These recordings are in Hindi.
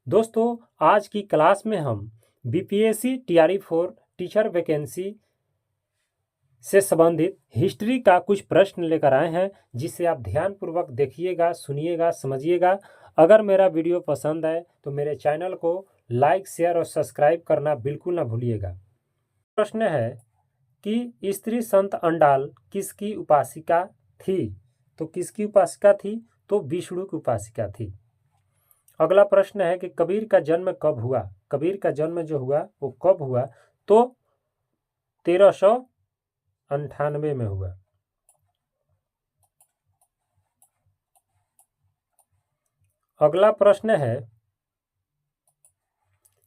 दोस्तों, आज की क्लास में हम बीपीएससी टीआरई 4 टीचर वैकेंसी से संबंधित हिस्ट्री का कुछ प्रश्न लेकर आए हैं, जिसे आप ध्यानपूर्वक देखिएगा, सुनिएगा, समझिएगा। अगर मेरा वीडियो पसंद आए तो मेरे चैनल को लाइक, शेयर और सब्सक्राइब करना बिल्कुल ना भूलिएगा। प्रश्न है कि स्त्री संत अंडाल किसकी उपासिका थी? तो किसकी उपासिका थी? तो विष्णु की उपासिका थी। अगला प्रश्न है कि कबीर का जन्म कब हुआ? कबीर का जन्म जो हुआ वो कब हुआ? तो 1398 में हुआ। अगला प्रश्न है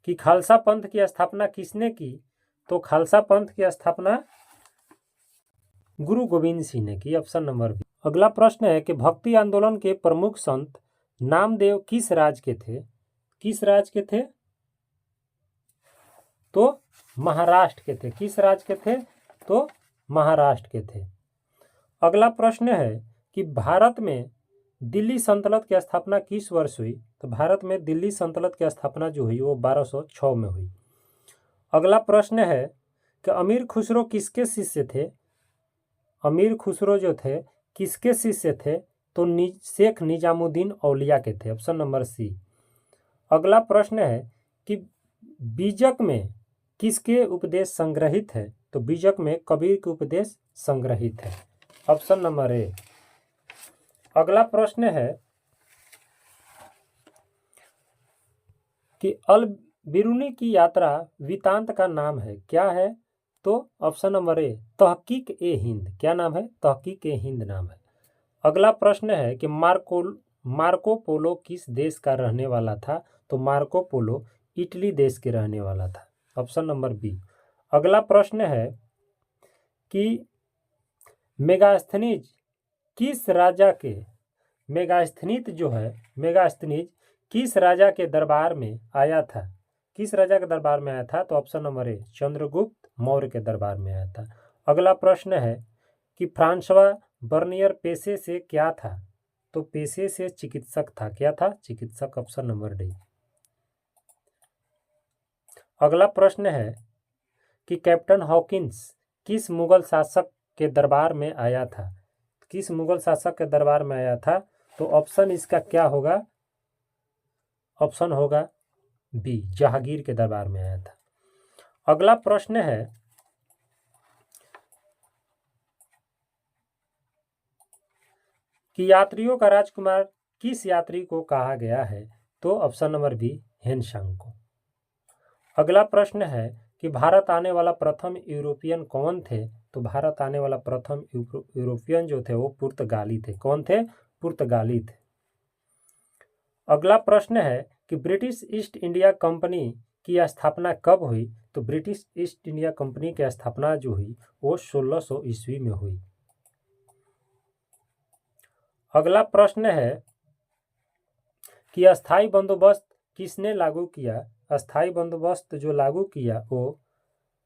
कि खालसा पंथ की स्थापना किसने की? तो खालसा पंथ की स्थापना गुरु गोविंद सिंह ने की, ऑप्शन नंबर बी। अगला प्रश्न है कि भक्ति आंदोलन के प्रमुख संत नामदेव किस राज्य के थे? किस राज्य के थे? तो महाराष्ट्र के थे। किस राज्य के थे? तो महाराष्ट्र के थे। अगला प्रश्न है कि भारत में दिल्ली सल्तनत की स्थापना किस वर्ष हुई? तो भारत में दिल्ली सल्तनत की स्थापना जो हुई वो 1206 में हुई। अगला प्रश्न है कि अमीर खुसरो किसके शिष्य थे? अमीर खुसरो जो थे किसके शिष्य थे? तो शेख निजामुद्दीन औलिया के थे, ऑप्शन नंबर सी। अगला प्रश्न है कि बीजक में किसके उपदेश संग्रहित है? तो बीजक में कबीर के उपदेश संग्रहित है, ऑप्शन नंबर ए। अगला प्रश्न है कि अल बिरूनी की यात्रा वृतांत का नाम है, क्या है? तो ऑप्शन नंबर ए तहकीक ए हिंद। क्या नाम है? तहकीक ए हिंद नाम है। अगला प्रश्न है कि मार्को पोलो किस देश का रहने वाला था? तो मार्को पोलो इटली देश के रहने वाला था, ऑप्शन नंबर बी। अगला प्रश्न है कि मेगास्थनीज किस राजा के मेगास्थनीज जो है मेगास्थनीज किस राजा के दरबार में आया था? किस राजा के दरबार में आया था? तो option number A Chandragupta Maurya के दरबार में आया था। अगला प्रश्न है कि फ्रांसवा बर्नियर पेशे से क्या था? तो पेशे से चिकित्सक था। क्या था? चिकित्सक, ऑप्शन नंबर डी। अगला प्रश्न है कि कैप्टन हॉकिंस किस मुगल शासक के दरबार में आया था? किस मुगल शासक के दरबार में आया था? तो ऑप्शन इसका क्या होगा? ऑप्शन होगा बी, जहांगीर के दरबार में आया था। अगला प्रश्न है कि यात्रियों का राजकुमार किस यात्री को कहा गया है? तो ऑप्शन नंबर बी, हेनसांग को। अगला प्रश्न है कि भारत आने वाला प्रथम यूरोपियन कौन थे? तो भारत आने वाला प्रथम यूरोपियन जो थे वो पुर्तगाली थे। कौन थे? पुर्तगाली थे। अगला प्रश्न है कि ब्रिटिश ईस्ट इंडिया कंपनी की स्थापना कब हुई? तो ब्रिटिश ईस्ट इंडिया कंपनी की स्थापना जो हुई वो 1600 ईस्वी में हुई। अगला प्रश्न है कि अस्थाई बंदोबस्त किसने लागू किया? अस्थाई बंदोबस्त जो लागू किया वो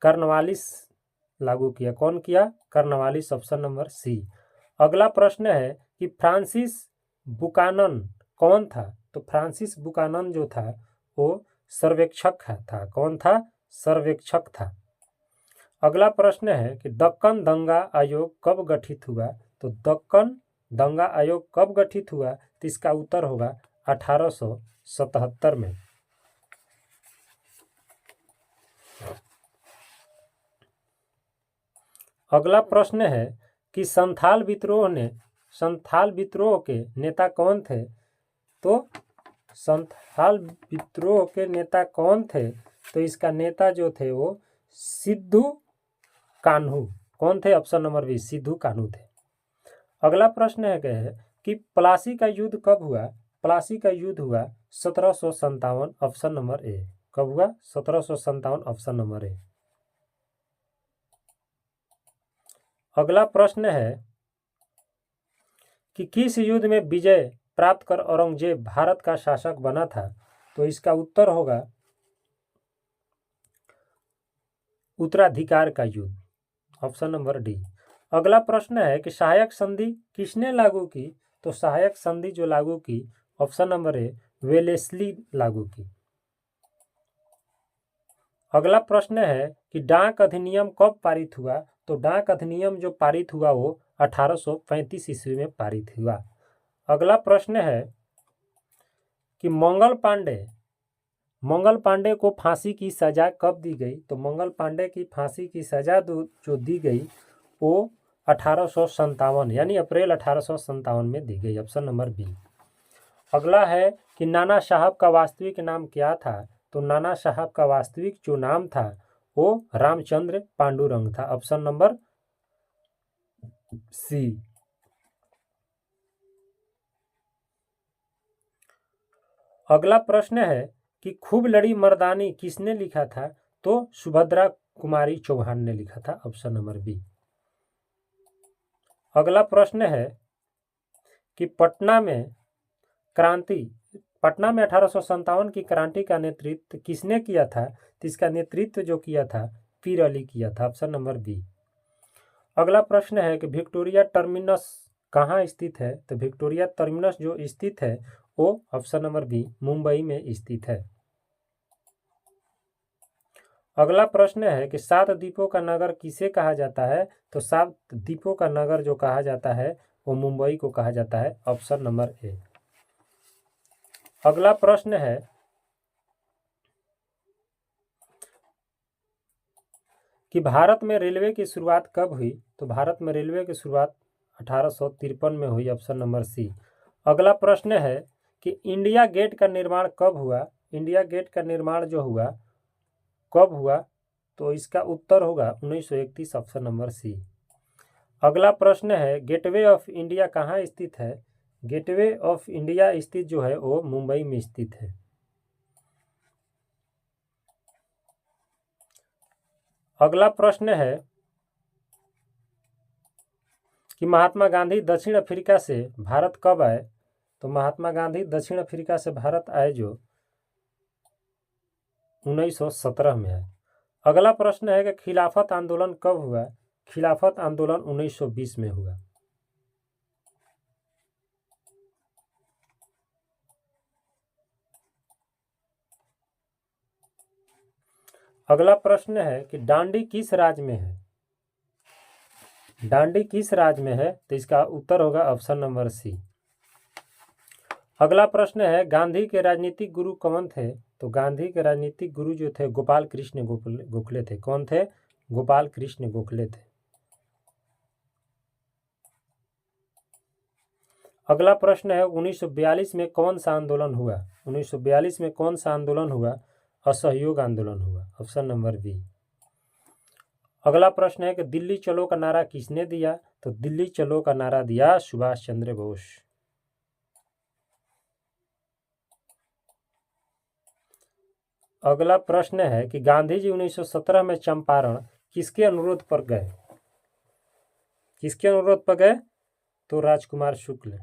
कर्नवालिस लागू किया। कौन किया? Cornwallis, option number C. अगला प्रश्न है कि फ्रांसिस बुकानन कौन था? तो फ्रांसिस बुकानन जो था वो सर्वेक्षक था। कौन था? सर्वेक्षक था। अगला प्रश्न है कि दक्कन दंगा आयोग कब गठित हुआ? तो दक्कन दंगा आयोग कब गठित हुआ? तो इसका उत्तर होगा 1877 में। अगला प्रश्न है कि संथाल विद्रोह के नेता कौन थे? तो संथाल विद्रोह के नेता कौन थे? तो इसका नेता जो थे वो सिद्धू कान्हू। कौन थे? Option number B, Sidhu Kanhu थे। अगला प्रश्न है कि प्लासी का युद्ध कब हुआ? प्लासी का युद्ध हुआ 1757, ऑप्शन नंबर ए। कब हुआ? 1757, ऑप्शन नंबर ए। अगला प्रश्न है कि किस युद्ध में विजय प्राप्त कर औरंगजेब भारत का शासक बना था? तो इसका उत्तर होगा उत्तराधिकार का युद्ध, ऑप्शन नंबर डी। अगला प्रश्न है कि सहायक संधि किसने लागू की? तो सहायक संधि जो लागू की, ऑप्शन नंबर ए, वेलेस्ली लागू की। अगला प्रश्न है कि डाक अधिनियम कब पारित हुआ? तो डाक अधिनियम जो पारित हुआ वो 1835 ईस्वी में पारित हुआ। अगला प्रश्न है कि मंगल पांडे को फांसी की सजा कब दी गई? तो मंगल पांडे की फांसी की सजा जो दी गई वो 1857 यानी अप्रैल 1857 में दी गई। Option number B. अगला है कि नाना साहब का वास्तविक नाम क्या था? तो नाना साहब का वास्तविक जो नाम था वो रामचंद्र पांडुरंग था। Option number C. अगला प्रश्न है कि खूब लड़ी मर्दानी किसने लिखा था? तो सुभद्रा कुमारी चौहान ने लिखा था। Option number B. अगला प्रश्न है कि पटना में 1857 की क्रांति का नेतृत्व किसने किया था? तो इसका नेतृत्व जो किया था पीर अली किया था। Option number B. अगला प्रश्न है कि विक्टोरिया टर्मिनस कहाँ स्थित है? तो विक्टोरिया टर्मिनस जो स्थित है वो ऑप्शन नंबर बी मुंबई में स्थित है। अगला प्रश्न है कि सात द्वीपों का नगर किसे कहा जाता है? तो सात द्वीपों का नगर जो कहा जाता है वो मुंबई को कहा जाता है। Option number A. अगला प्रश्न है कि भारत में रेलवे की शुरुआत कब हुई? तो भारत में रेलवे की शुरुआत 1853 में हुई। Option number C. अगला प्रश्न है कि इंडिया गेट का निर्माण कब हुआ? इंडिया गेट का निर्माण जो हुआ कब हुआ? तो इसका उत्तर होगा 1931। Option number C. अगला प्रश्न है गेटवे ऑफ इंडिया कहाँ स्थित है? गेटवे ऑफ इंडिया स्थित जो है वो मुंबई में स्थित है। अगला प्रश्न है कि महात्मा गांधी दक्षिण अफ्रीका से भारत कब आए? तो महात्मा गांधी दक्षिण अफ्रीका से भारत आए जो 1917 में आए। अगला प्रश्न है कि खिलाफत आंदोलन कब हुआ? खिलाफत आंदोलन 1920 में हुआ। अगला प्रश्न है कि डांडी किस राज्य में है? डांडी किस राज्य में है? तो इसका उत्तर होगा ऑप्शन नंबर सी। अगला प्रश्न है गांधी के राजनीतिक गुरु कौन थे? तो गांधी के राजनीतिक गुरु जो थे गोपाल कृष्ण गोखले थे। कौन थे? गोपाल कृष्ण गोखले थे। अगला प्रश्न है 1942 में कौन सा आंदोलन हुआ? 1942 में कौन सा आंदोलन हुआ? असहयोग आंदोलन हुआ। Option number B. अगला प्रश्न है कि दिल्ली चलो का नारा किसने दिया? तो दिल्ली चलो का नारा दिया सुभाष चंद्र बोस। अगला प्रश्न है कि गांधी जी 1917 में चंपारण किसके अनुरोध पर गए? किसके अनुरोध पर गए? तो राजकुमार शुक्ल।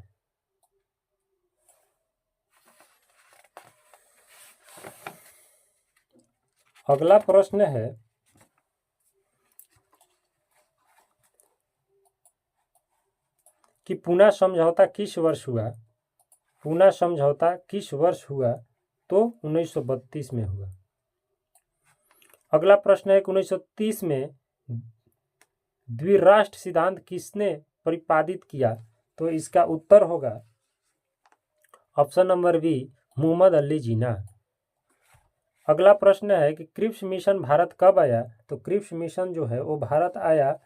अगला प्रश्न है कि पूना समझौता किस वर्ष हुआ? पूना समझौता किस वर्ष हुआ? तो 1932 में हुआ। अगला प्रश्न है कि 1930 में द्विराष्ट्र सिद्धांत किसने प्रतिपादित किया? तो इसका उत्तर होगा option number B Mohammad Ali Jinnah. अगला प्रश्न है कि क्रिप्स मिशन भारत कब आया? तो क्रिप्स मिशन जो है वो भारत आया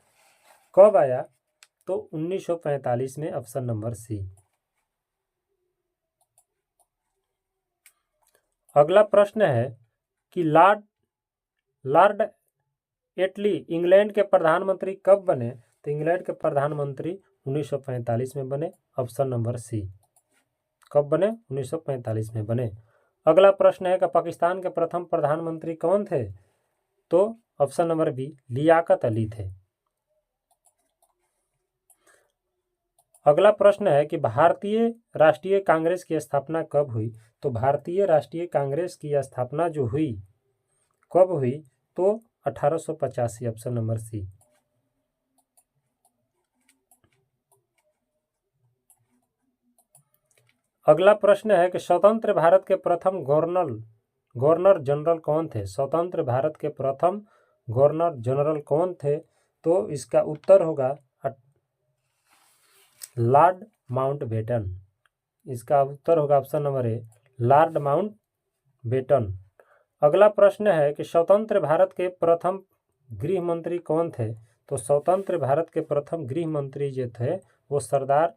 कब आया? तो 1945 में। Option number C. अगला प्रश्न है कि लॉर्ड एटली इंग्लैंड के प्रधानमंत्री कब बने? तो इंग्लैंड के प्रधानमंत्री 1945 में बने। Option number C. कब बने? 1945 में बने। अगला प्रश्न है कि पाकिस्तान के प्रथम प्रधानमंत्री कौन थे? तो option number B Liaquat Ali थे। अगला प्रश्न है कि भारतीय राष्ट्रीय कांग्रेस की स्थापना कब हुई? तो भारतीय राष्ट्रीय कांग्रेस की स्थापना जो हुई कब हुई? तो 1885। Option number C. अगला प्रश्न है कि स्वतंत्र भारत के प्रथम गवर्नर गवर्नर जनरल कौन थे? स्वतंत्र भारत के प्रथम गवर्नर जनरल कौन थे? तो इसका उत्तर होगा लॉर्ड माउंटबेटन। इसका उत्तर होगा option number A, Lord Mountbatten. अगला प्रश्न है कि स्वतंत्र भारत के प्रथम गृह मंत्री कौन थे? तो स्वतंत्र भारत के प्रथम गृह मंत्री जो थे वो सरदार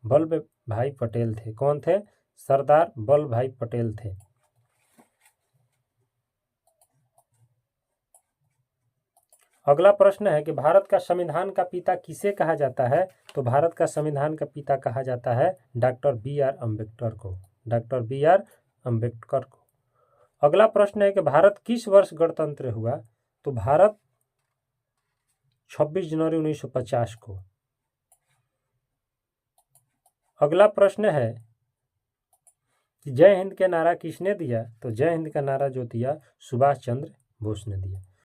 वल्लभ भाई पटेल थे। कौन थे? सरदार वल्लभ भाई पटेल थे। अगला प्रश्न है कि भारत का संविधान का पिता किसे कहा जाता है? तो भारत का संविधान का पिता कहा जाता है डॉक्टर बी आर अम्बेडकर को। डॉक्टर बी आर अम्बेडकर को। अगला प्रश्न है कि भारत किस वर्ष गणतंत्र हुआ? तो भारत 26 जनवरी 1950 को। अगला प्रश्न है कि जय हिंद के नारा किसने दिया? तो जय हिंद का नारा जो दिया सुभाष चंद्र बोस ने दिया।